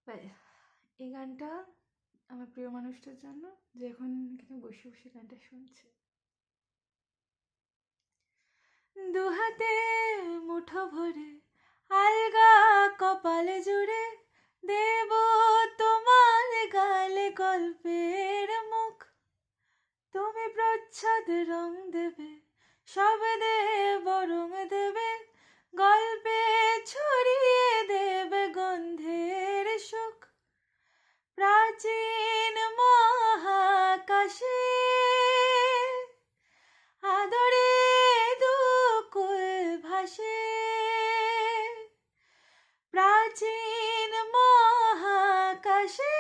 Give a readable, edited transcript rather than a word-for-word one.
Well, এই গানটা আমার প্রিয় মানুষটার জন্য, যে এখন এখানে বসে বসে গানটা শুনছে। দুহাতে মুঠো ভরে আলগা কপালে জুড়ে দেব তোমার গালে গল্পের মুখ। তুমি প্রচ্ছদ রং দেবে, সব দেব রং দেবে, গল্পে ছড়িয়ে দেবে গন্ধের সুখ। প্রাচীন মহাকাশে আদরে দুকুল ভাসে, প্রাচীন মহাকাশে